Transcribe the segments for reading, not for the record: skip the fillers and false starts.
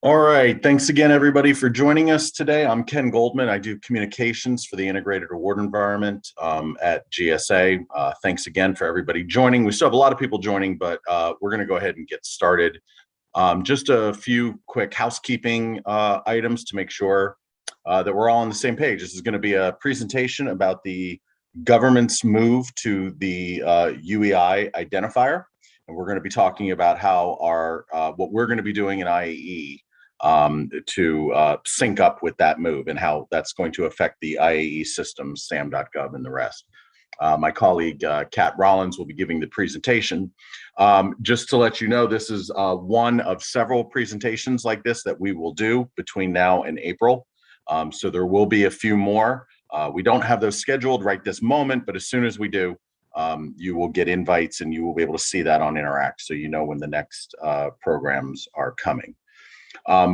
All right. Thanks again, everybody, for joining us today. I'm Ken Goldman. I do communications for the Integrated Award Environment at GSA. Thanks again for everybody joining. We still have a lot of people joining, but we're going to go ahead and get started. Just a few quick housekeeping items to make sure that we're all on the same page. This is going to be a presentation about the government's move to the UEI identifier. And we're going to be talking about how what we're going to be doing in IAE to sync up with that move and how that's going to affect the IAE systems, SAM.gov, and the rest. My colleague, Kat Rollins, will be giving the presentation. Just to let you know, this is one of several presentations like this that we will do between now and April. So there will be a few more. We don't have those scheduled right this moment, but as soon as we do, you will get invites and you will be able to see that on Interact, so you know when the next programs are coming.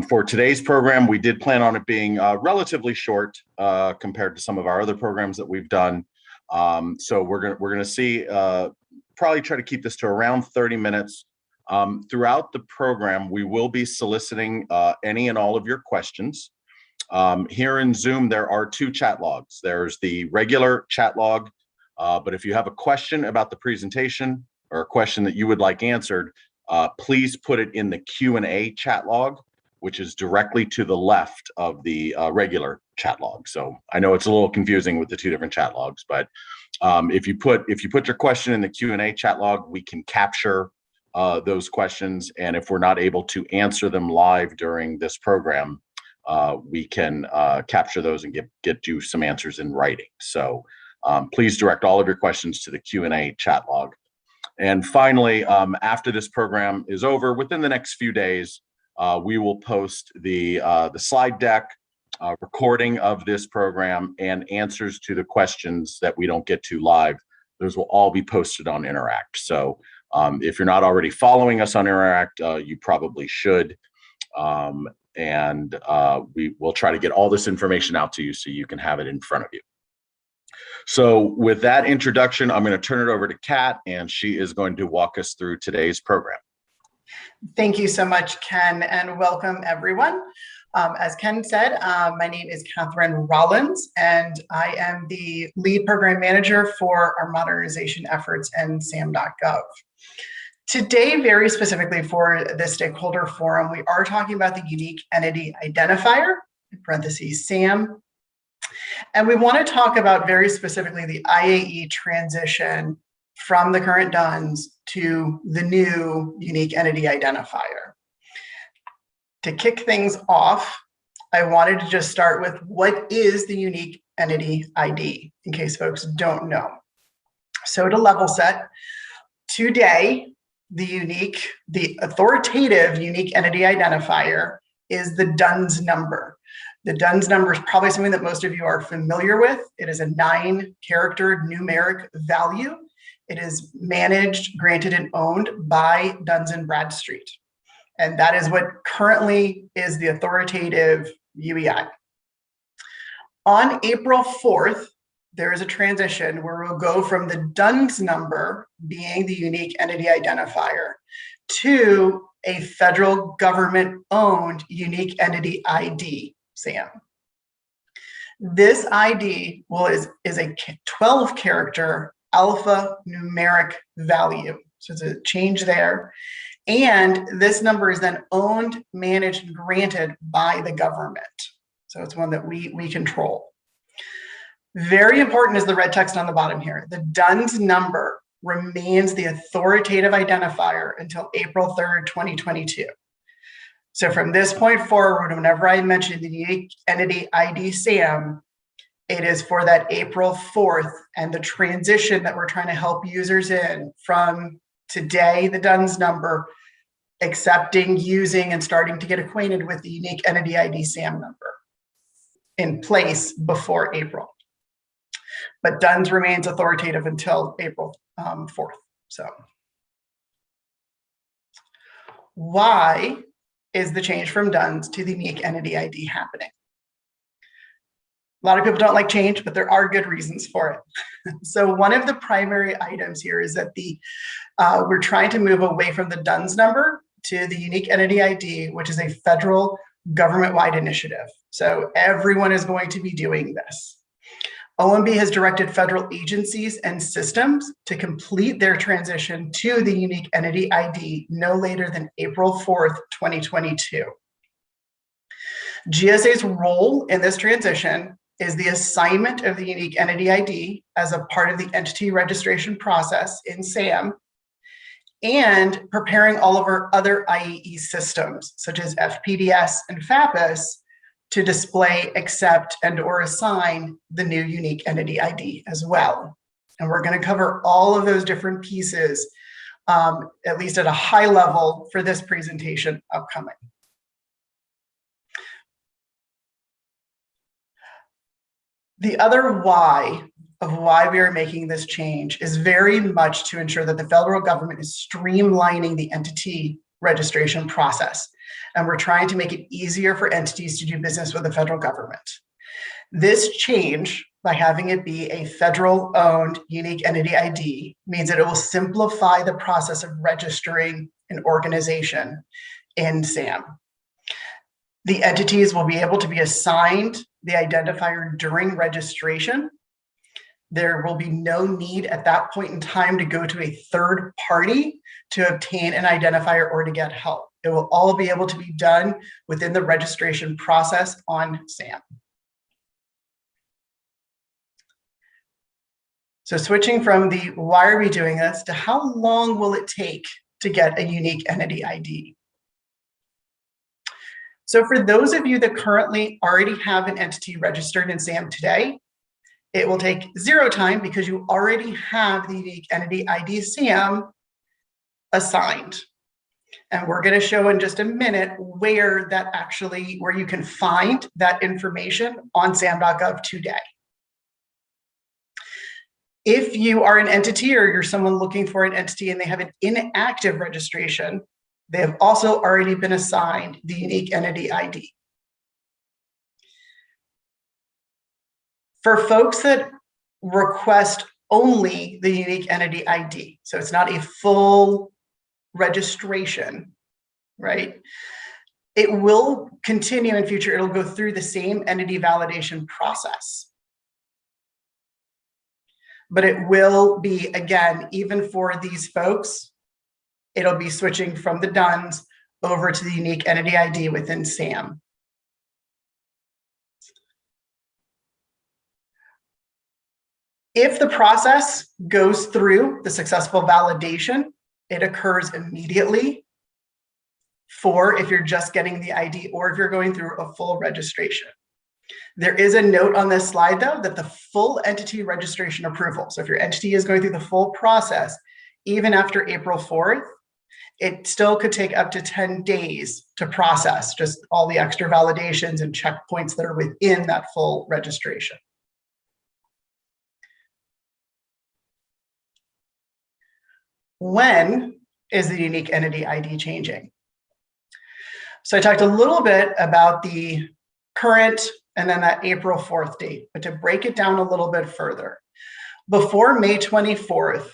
For today's program, we did plan on it being relatively short compared to some of our other programs that we've done. So we're gonna see probably try to keep this to around 30 minutes. Throughout the program, we will be soliciting any and all of your questions. Here in Zoom, there are two chat logs. There's the regular chat log, but if you have a question about the presentation or a question that you would like answered, please put it in the Q&A chat log, which is directly to the left of the regular chat log. So I know it's a little confusing with the two different chat logs, but if you put your question in the Q&A chat log, we can capture those questions. And if we're not able to answer them live during this program, we can capture those and get you some answers in writing. So please direct all of your questions to the Q&A chat log. And finally, after this program is over, within the next few days, we will post the slide deck, recording of this program, and answers to the questions that we don't get to live. Those will all be posted on Interact. So if you're not already following us on Interact, you probably should. And we will try to get all this information out to you so you can have it in front of you. So with that introduction, I'm going to turn it over to Kat, and she is going to walk us through today's program. Thank you so much, Ken, and welcome everyone. As Ken said, my name is Catherine Rollins, and I am the lead program manager for our modernization efforts in SAM.gov. Today, very specifically for this stakeholder forum, we are talking about the unique entity identifier, in parentheses, SAM. And we want to talk about very specifically the IAE transition from the current DUNS to the new unique entity identifier. To kick things off, I wanted to just start with what is the unique entity ID, in case folks don't know. So to level set, today, the authoritative unique entity identifier is the DUNS number. The DUNS number is probably something that most of you are familiar with. It is a 9-character numeric value. It is managed, granted, and owned by Duns & Bradstreet. And that is what currently is the authoritative UEI. On April 4th, there is a transition where we'll go from the DUNS number being the unique entity identifier to a federal government-owned unique entity ID, SAM. This ID is a 12-character alphanumeric value. So it's a change there. And this number is then owned, managed, and granted by the government. So it's one that we control. Very important is the red text on the bottom here. The DUNS number remains the authoritative identifier until April 3rd, 2022. So from this point forward, whenever I mention the unique entity ID SAM, it is for that April 4th and the transition that we're trying to help users in from today, the DUNS number, accepting, using, and starting to get acquainted with the unique entity ID SAM number in place before April. But DUNS remains authoritative until April 4th. So why is the change from DUNS to the unique entity ID happening? A lot of people don't like change, but there are good reasons for it. So one of the primary items here is that we're trying to move away from the DUNS number to the Unique Entity ID, which is a federal government-wide initiative. So everyone is going to be doing this. OMB has directed federal agencies and systems to complete their transition to the Unique Entity ID no later than April 4th, 2022. GSA's role in this transition is the assignment of the Unique Entity ID as a part of the entity registration process in SAM, and preparing all of our other IAE systems, such as FPDS and FAPIS, to display, accept, and or assign the new Unique Entity ID as well. And we're going to cover all of those different pieces, at least at a high level, for this presentation upcoming. The other why of why we are making this change is very much to ensure that the federal government is streamlining the entity registration process. And we're trying to make it easier for entities to do business with the federal government. This change, by having it be a federal-owned Unique Entity ID, means that it will simplify the process of registering an organization in SAM. The entities will be able to be assigned the identifier during registration. There will be no need at that point in time to go to a third party to obtain an identifier or to get help. It will all be able to be done within the registration process on SAM. So switching from the why are we doing this to how long will it take to get a Unique Entity ID? So for those of you that currently already have an entity registered in SAM today, it will take 0 time because you already have the Unique Entity ID SAM assigned. And we're going to show in just a minute where you can find that information on sam.gov today. If you are an entity or you're someone looking for an entity and they have an inactive registration, they have also already been assigned the Unique Entity ID. For folks that request only the Unique Entity ID, so it's not a full registration, right? It will continue in future. It'll go through the same entity validation process. But it will be, again, even for these folks, it'll be switching from the DUNS over to the Unique Entity ID within SAM. If the process goes through the successful validation, it occurs immediately for if you're just getting the ID or if you're going through a full registration. There is a note on this slide, though, that the full entity registration approval, so if your entity is going through the full process, even after April 4th, it still could take up to 10 days to process just all the extra validations and checkpoints that are within that full registration. When is the Unique Entity ID changing? So I talked a little bit about the current and then that April 4th date, but to break it down a little bit further, before May 24th,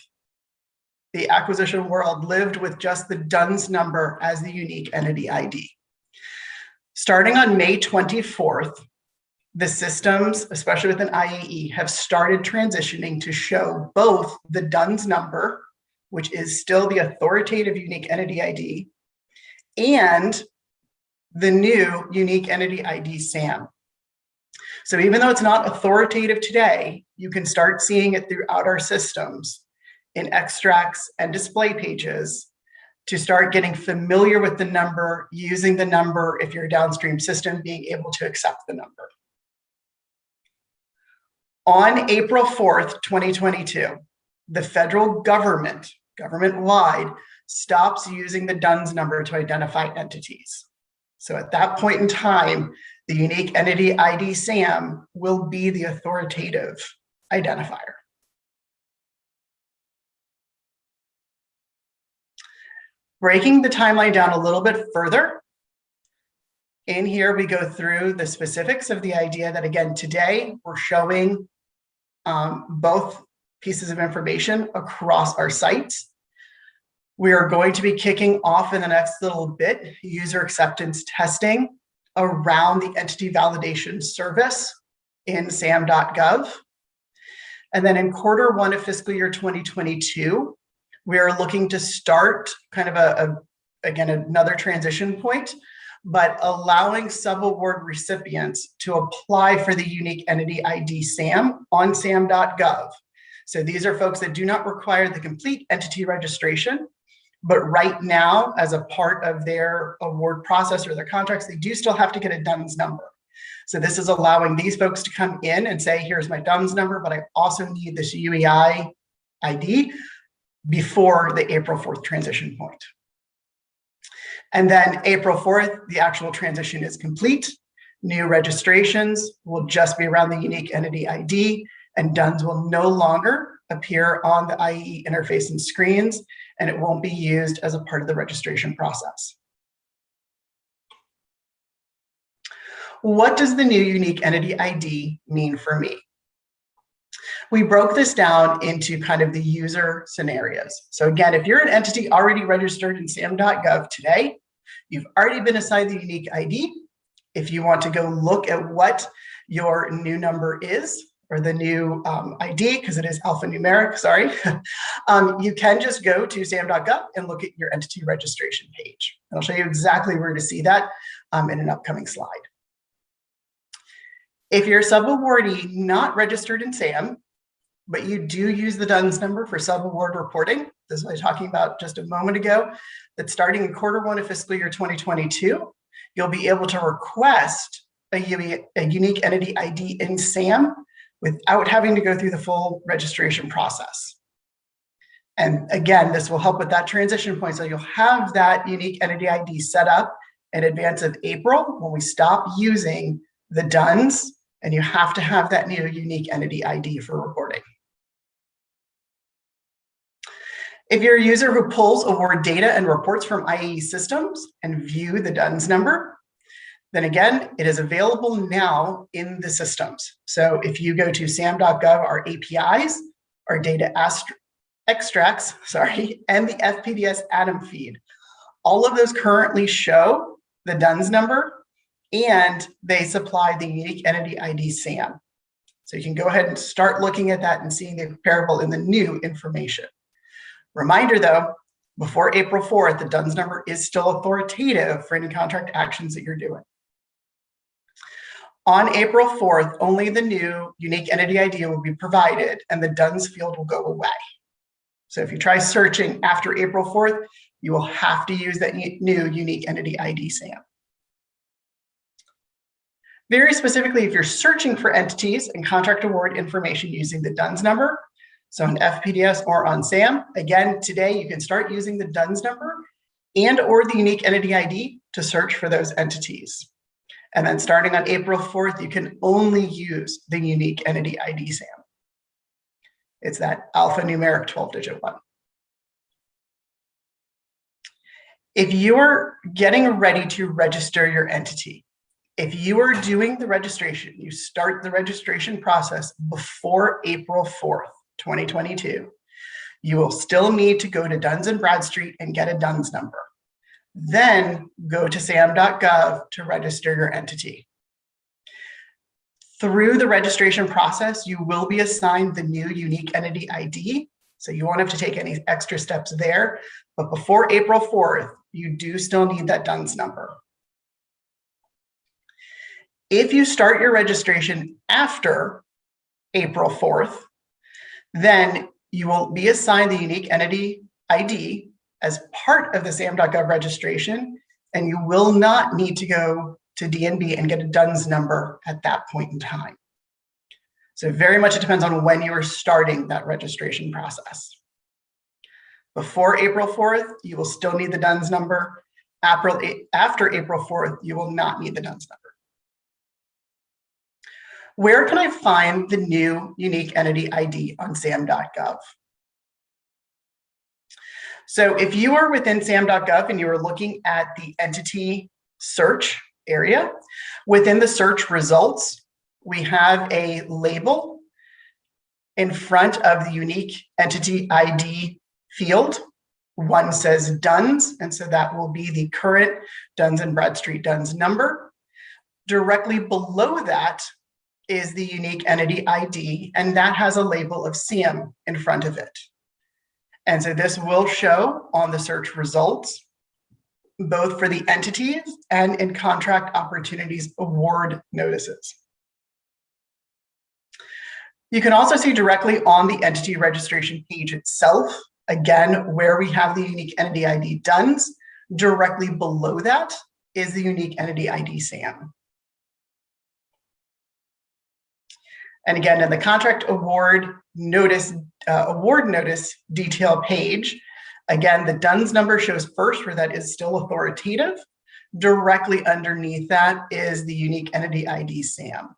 the acquisition world lived with just the DUNS number as the Unique Entity ID. Starting on May 24th, the systems, especially within IAE, have started transitioning to show both the DUNS number, which is still the authoritative Unique Entity ID, and the new Unique Entity ID SAM. So even though it's not authoritative today, you can start seeing it throughout our systems in extracts and display pages to start getting familiar with the number, using the number if you're a downstream system, being able to accept the number. On April 4th, 2022, the federal government-wide, stops using the DUNS number to identify entities. So at that point in time, the Unique Entity ID SAM will be the authoritative identifier. Breaking the timeline down a little bit further, in here we go through the specifics of the idea that, again, today we're showing both pieces of information across our sites. We are going to be kicking off in the next little bit user acceptance testing around the entity validation service in SAM.gov. And then in Q1 of fiscal year 2022, we are looking to start kind of again, another transition point, but allowing subaward recipients to apply for the unique entity ID SAM on SAM.gov. So these are folks that do not require the complete entity registration, but right now, as a part of their award process or their contracts, they do still have to get a DUNS number. So this is allowing these folks to come in and say, here's my DUNS number, but I also need this UEI ID before the April 4th transition point. And then April 4th, the actual transition is complete. New registrations will just be around the unique entity ID, and DUNS will no longer appear on the IAE interface and screens, and it won't be used as a part of the registration process. What does the new unique entity ID mean for me? We broke this down into kind of the user scenarios. So again, if you're an entity already registered in SAM.gov today, you've already been assigned the unique ID. If you want to go look at what your new number is, or the new ID, because it is alphanumeric, sorry, you can just go to SAM.gov and look at your entity registration page. And I'll show you exactly where to see that in an upcoming slide. If you're a subawardee not registered in SAM, but you do use the DUNS number for subaward reporting, this is what I was talking about just a moment ago, that starting in Q1 of fiscal year 2022, you'll be able to request a unique entity ID in SAM without having to go through the full registration process. And again, this will help with that transition point. So you'll have that unique entity ID set up in advance of April when we stop using the DUNS, and you have to have that new unique entity ID for reporting. If you're a user who pulls award data and reports from IAE systems and view the DUNS number, then again, it is available now in the systems. So if you go to SAM.gov, our APIs, our data extracts, and the FPDS Atom feed, all of those currently show the DUNS number, and they supply the unique entity ID SAM. So you can go ahead and start looking at that and seeing the comparable in the new information. Reminder though, before April 4th, the DUNS number is still authoritative for any contract actions that you're doing. On April 4th, only the new unique entity ID will be provided and the DUNS field will go away. So if you try searching after April 4th, you will have to use that new unique entity ID SAM. Very specifically, if you're searching for entities and contract award information using the DUNS number, so on FPDS or on SAM, again, today you can start using the DUNS number and or the unique entity ID to search for those entities. And then starting on April 4th, you can only use the unique entity ID SAM. It's that alphanumeric 12-digit one. If you're getting ready to register your entity, if you are doing the registration, you start the registration process before April 4th, 2022, you will still need to go to Duns & Bradstreet and get a DUNS number. Then go to SAM.gov to register your entity. Through the registration process, you will be assigned the new unique entity ID, so you won't have to take any extra steps there. But before April 4th, you do still need that DUNS number. If you start your registration after April 4th, then you will be assigned the unique entity ID as part of the SAM.gov registration, and you will not need to go to DNB and get a DUNS number at that point in time. So very much it depends on when you are starting that registration process. Before April 4th, you will still need the DUNS number. After April 4th, you will not need the DUNS number. Where can I find the new unique entity ID on SAM.gov? So if you are within SAM.gov and you are looking at the entity search area, within the search results, we have a label in front of the unique entity ID field One says DUNS, and so that will be the current Duns and Bradstreet DUNS number. Directly below that is the unique entity ID, and that has a label of SAM in front of it. And so this will show on the search results, both for the entities and in contract opportunities award notices. You can also see directly on the entity registration page itself, again, where we have the unique entity ID DUNS. Directly below that is the unique entity ID SAM. And again, in the contract award notice detail page, again, the DUNS number shows first where that is still authoritative. Directly underneath that is the unique entity ID SAM.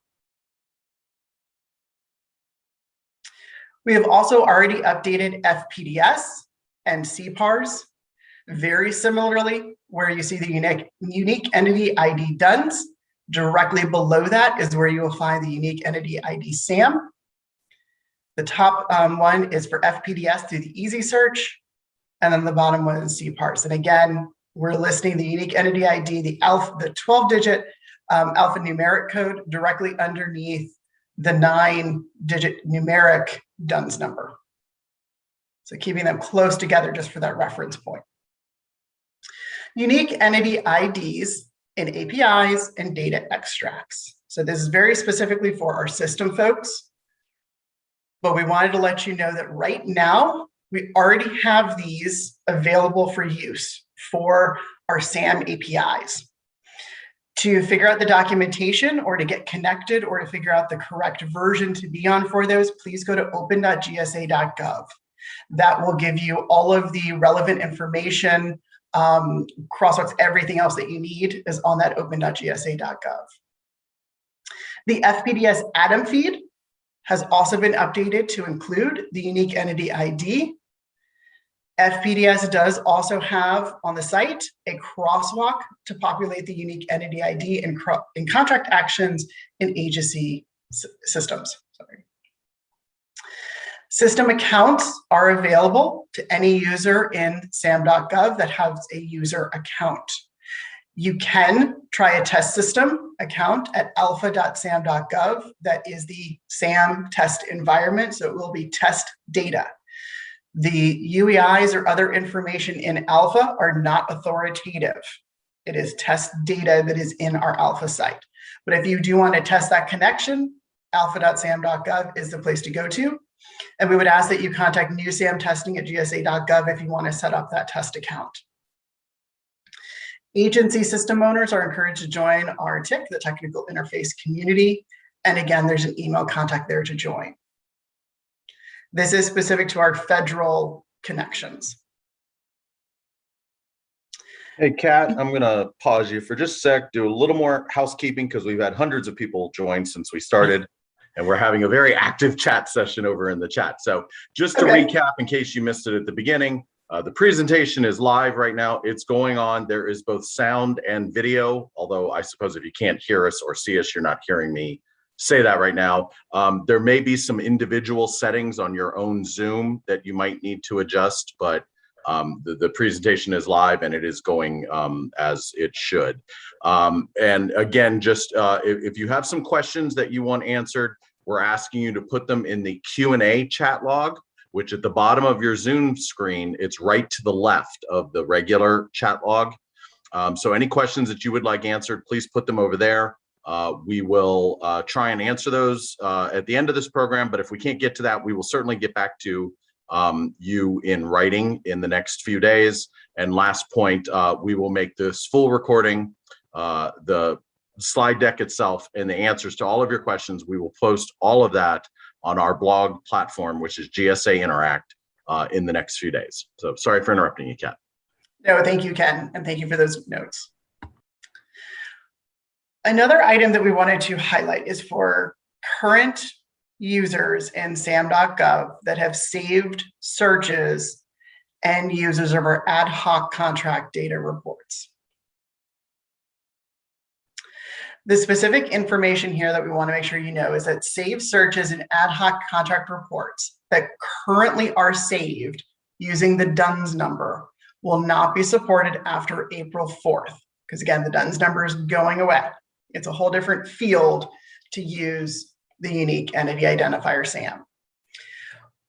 We have also already updated FPDS and CPARS. Very similarly, where you see the unique entity ID DUNS, directly below that is where you will find the unique entity ID SAM. The top one is for FPDS through the easy search, and then the bottom one is CPARS. And again, we're listing the unique entity ID, the 12-digit alphanumeric code directly underneath the 9-digit numeric DUNS number. So keeping them close together just for that reference point. Unique entity IDs in APIs and data extracts. So this is very specifically for our system folks, but we wanted to let you know that right now, we already have these available for use for our SAM APIs. To figure out the documentation or to get connected or to figure out the correct version to be on for those, please go to open.gsa.gov. That will give you all of the relevant information, crosswalks, everything else that you need is on that open.gsa.gov. The FPDS Atom feed has also been updated to include the unique entity ID. FPDS does also have on the site a crosswalk to populate the unique entity ID in contract actions in agency systems. Sorry. System accounts are available to any user in sam.gov that has a user account. You can try a test system account at alpha.sam.gov. That is the SAM test environment, so it will be test data. The UEIs or other information in alpha are not authoritative. It is test data that is in our alpha site. But if you do want to test that connection, alpha.sam.gov is the place to go to. And we would ask that you contact newsamtesting@gsa.gov if you want to set up that test account. Agency system owners are encouraged to join our TIC, the Technical Interface Community. And again, there's an email contact there to join. This is specific to our federal connections. Hey, Kat, I'm going to pause you for just a sec, do a little more housekeeping because we've had hundreds of people join since we started, and we're having a very active chat session over in the chat. So just to recap, in case you missed it at the beginning, the presentation is live right now. It's going on. There is both sound and video, although I suppose if you can't hear us or see us, you're not hearing me say that right now. There may be some individual settings on your own Zoom that you might need to adjust, but the presentation is live and it is going as it should. And again, just if you have some questions that you want answered, we're asking you to put them in the Q&A chat log, which at the bottom of your Zoom screen, it's right to the left of the regular chat log. So any questions that you would like answered, please put them over there. We will try and answer those at the end of this program, but if we can't get to that, we will certainly get back to you in writing in the next few days. And last point, we will make this full recording, the slide deck itself and the answers to all of your questions. We will post all of that on our blog platform, which is GSA Interact, in the next few days. So sorry for interrupting you, Kat. No, thank you, Ken, and thank you for those notes. Another item that we wanted to highlight is for current users in sam.gov that have saved searches and users of our ad hoc contract data reports. The specific information here that we want to make sure you know is that saved searches and ad hoc contract reports that currently are saved using the DUNS number will not be supported after April 4th, because again, the DUNS number is going away. It's a whole different field to use the unique entity identifier SAM.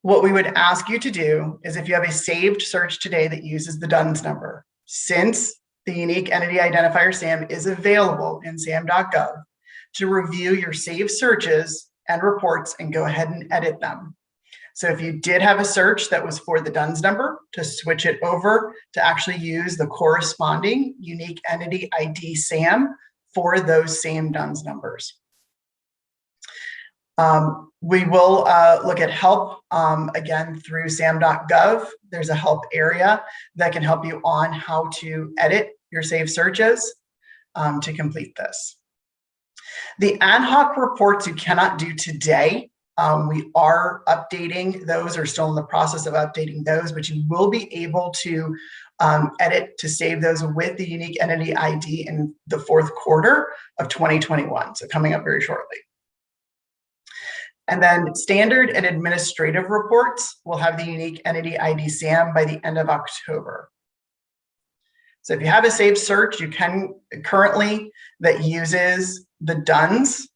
What we would ask you to do is, if you have a saved search today that uses the DUNS number, since the unique entity identifier SAM is available in sam.gov, to review your saved searches and reports and go ahead and edit them. So if you did have a search that was for the DUNS number, to switch it over to actually use the corresponding unique entity ID SAM for those same DUNS numbers. We will look at help again through sam.gov. There's a help area that can help you on how to edit your saved searches to complete this. The ad hoc reports you cannot do today. We are updating those, or still in the process of updating those, but you will be able to edit to save those with the unique entity ID in the fourth quarter of 2021. So coming up very shortly. And then standard and administrative reports will have the unique entity ID SAM by the end of October. So if you have a saved search, you can currently that uses the DUNS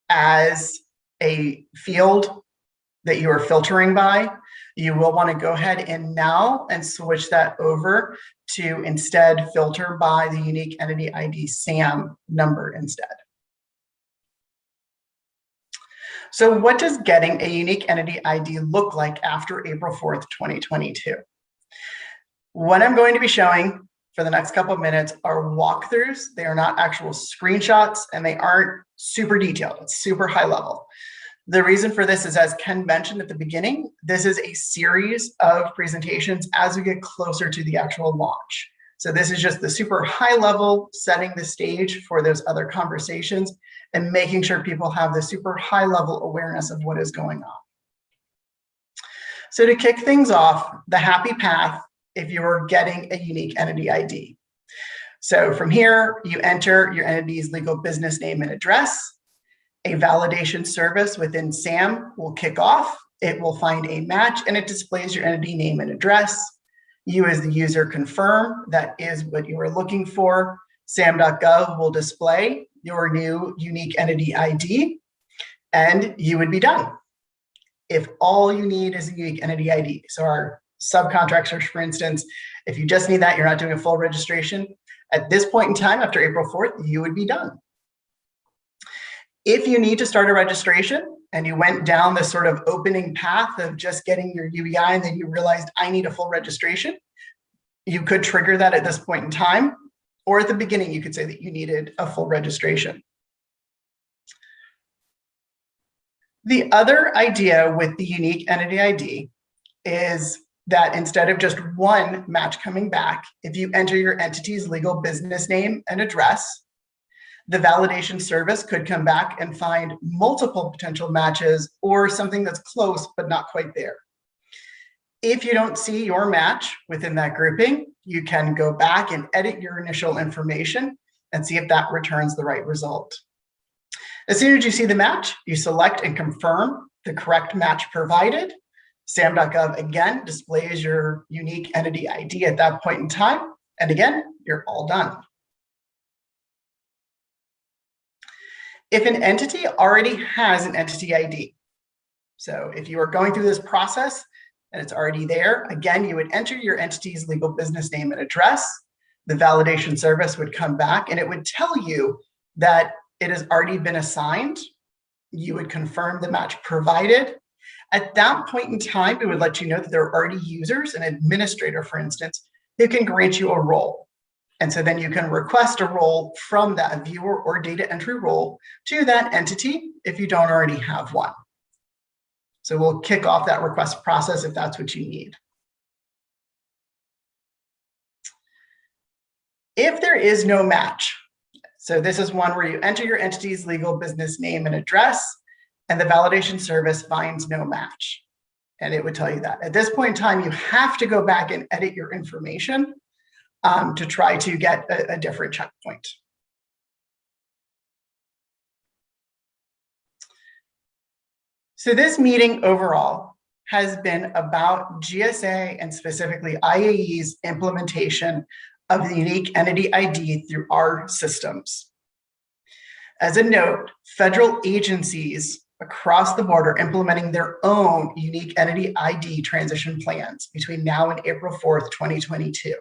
as a field that you are filtering by, you will want to go ahead and now and switch that over to instead filter by the unique entity ID SAM number instead. So what does getting a unique entity ID look like after April 4th, 2022? What I'm going to be showing for the next couple of minutes are walkthroughs. They are not actual screenshots, and they aren't super detailed. It's super high level. The reason for this is, as Ken mentioned at the beginning, this is a series of presentations as we get closer to the actual launch. So this is just the super high level, setting the stage for those other conversations and making sure people have the super high level awareness of what is going on. So to kick things off, the happy path if you are getting a unique entity ID. So from here, you enter your entity's legal business name and address. A validation service within SAM will kick off. It will find a match and it displays your entity name and address. You as the user confirm that is what you are looking for. sam.gov will display your new unique entity ID and you would be done. If all you need is a unique entity ID. So our subcontractors, for instance, if you just need that, you're not doing a full registration. At this point in time, after April 4th, you would be done. If you need to start a registration and you went down this sort of opening path of just getting your UEI and then you realized I need a full registration, you could trigger that at this point in time, or at the beginning, you could say that you needed a full registration. The other idea with the unique entity ID is that instead of just one match coming back, if you enter your entity's legal business name and address, the validation service could come back and find multiple potential matches or something that's close but not quite there. If you don't see your match within that grouping, you can go back and edit your initial information and see if that returns the right result. As soon as you see the match, you select and confirm the correct match provided. sam.gov again displays your unique entity ID at that point in time. And again, you're all done. If an entity already has an entity ID, so if you are going through this process and it's already there, again, you would enter your entity's legal business name and address. The validation service would come back and it would tell you that it has already been assigned. You would confirm the match provided. At that point in time, it would let you know that there are already users, an administrator, for instance, who can grant you a role. And so then you can request a role from that viewer or data entry role to that entity if you don't already have one. So we'll kick off that request process if that's what you need. If there is no match, so this is one where you enter your entity's legal business name and address, and the validation service finds no match. And it would tell you that. At this point in time, you have to go back and edit your information to try to get a different checkpoint. So this meeting overall has been about GSA and specifically IAE's implementation of the unique entity ID through our systems. As a note, federal agencies across the board are implementing their own unique entity ID transition plans between now and April 4th, 2022.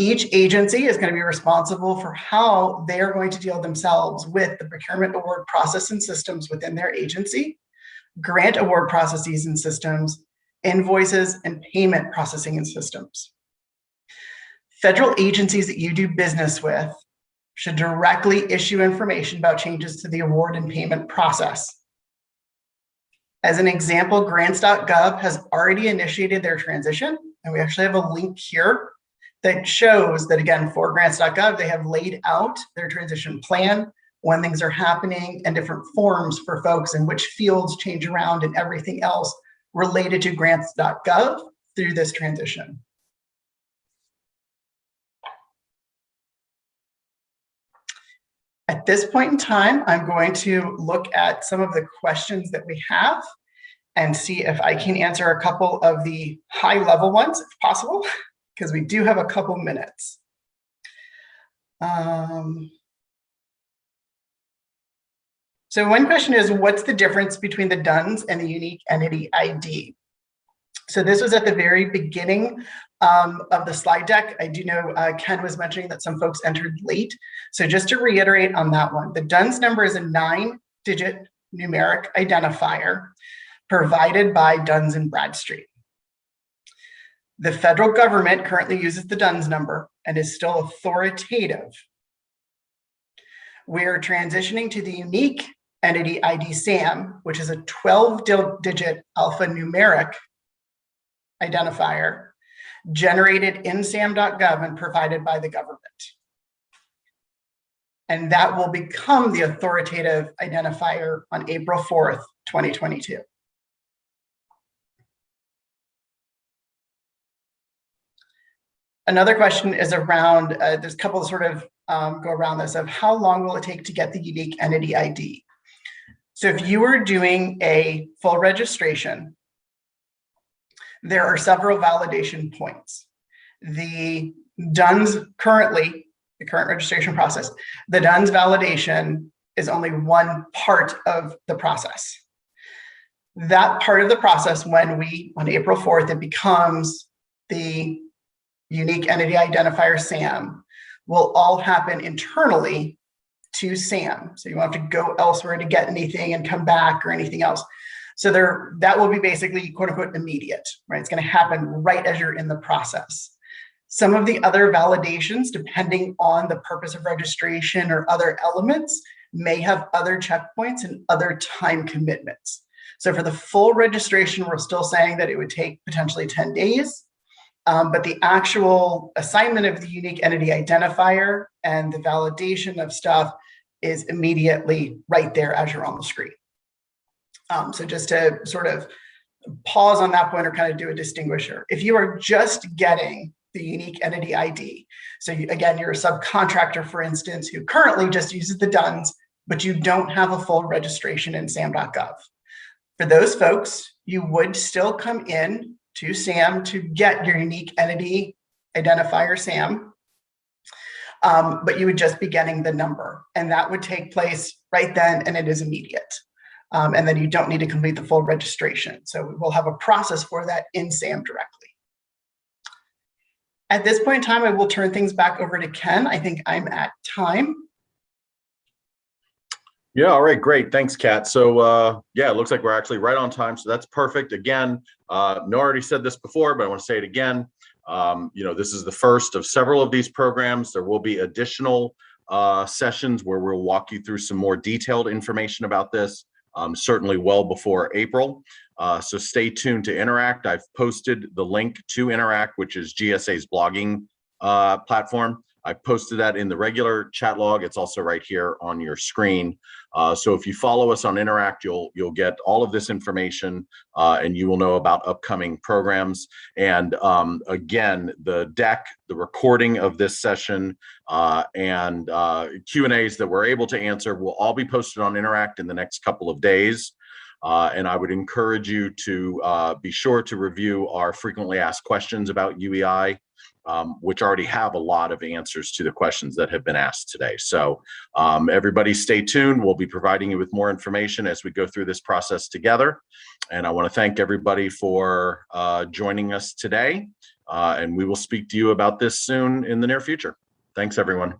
Each agency is going to be responsible for how they are going to deal themselves with the procurement award process and systems within their agency, grant award processes and systems, invoices, and payment processing and systems. Federal agencies that you do business with should directly issue information about changes to the award and payment process. As an example, grants.gov has already initiated their transition, and we actually have a link here that shows that, again, for grants.gov, they have laid out their transition plan, when things are happening, and different forms for folks and which fields change around and everything else related to grants.gov through this transition. At this point in time, I'm going to look at some of the questions that we have and see if I can answer a couple of the high-level ones, if possible, because we do have a couple minutes. So one question is, what's the difference between the DUNS and the unique entity ID? So this was at the very beginning of the slide deck. I do know Ken was mentioning that some folks entered late. So just to reiterate on that one, the DUNS number is a 9-digit numeric identifier provided by Duns and Bradstreet. The federal government currently uses the DUNS number and is still authoritative. We're transitioning to the unique entity ID SAM, which is a 12-digit alphanumeric identifier generated in sam.gov and provided by the government. And that will become the authoritative identifier on April 4th, 2022. Another question is around, there's a couple of sort of go around this of how long will it take to get the unique entity ID? So if you were doing a full registration, there are several validation points. The DUNS currently, the current registration process, the DUNS validation is only one part of the process. That part of the process, when on April 4th, it becomes the unique entity identifier SAM, will all happen internally to SAM. So you won't have to go elsewhere to get anything and come back or anything else. So that will be basically quote unquote immediate, right? It's going to happen right as you're in the process. Some of the other validations, depending on the purpose of registration or other elements, may have other checkpoints and other time commitments. So for the full registration, we're still saying that it would take potentially 10 days. But the actual assignment of the unique entity identifier and the validation of stuff is immediately right there as you're on the screen. So just to sort of pause on that point or kind of do a distinguisher. If you are just getting the unique entity ID, so again, you're a subcontractor, for instance, who currently just uses the DUNS, but you don't have a full registration in sam.gov. For those folks, you would still come in to SAM to get your unique entity identifier SAM, but you would just be getting the number, and that would take place right then, and it is immediate. And then you don't need to complete the full registration. So we'll have a process for that in SAM directly. At this point in time, I will turn things back over to Ken. I think I'm at time. Yeah, all right, great. Thanks, Kat. So yeah, it looks like we're actually right on time. So that's perfect. Again, no, I already said this before, but I want to say it again. This is the first of several of these programs. There will be additional sessions where we'll walk you through some more detailed information about this, certainly well before April. So stay tuned to Interact. I've posted the link to Interact, which is GSA's blogging platform. I posted that in the regular chat log. It's also right here on your screen. So if you follow us on Interact, you'll get all of this information, and you will know about upcoming programs. And again, the deck, the recording of this session, and Q&As that we're able to answer will all be posted on Interact in the next couple of days. And I would encourage you to be sure to review our frequently asked questions about UEI, which already have a lot of answers to the questions that have been asked today. So everybody stay tuned. We'll be providing you with more information as we go through this process together. And I want to thank everybody for joining us today. And we will speak to you about this soon in the near future. Thanks, everyone.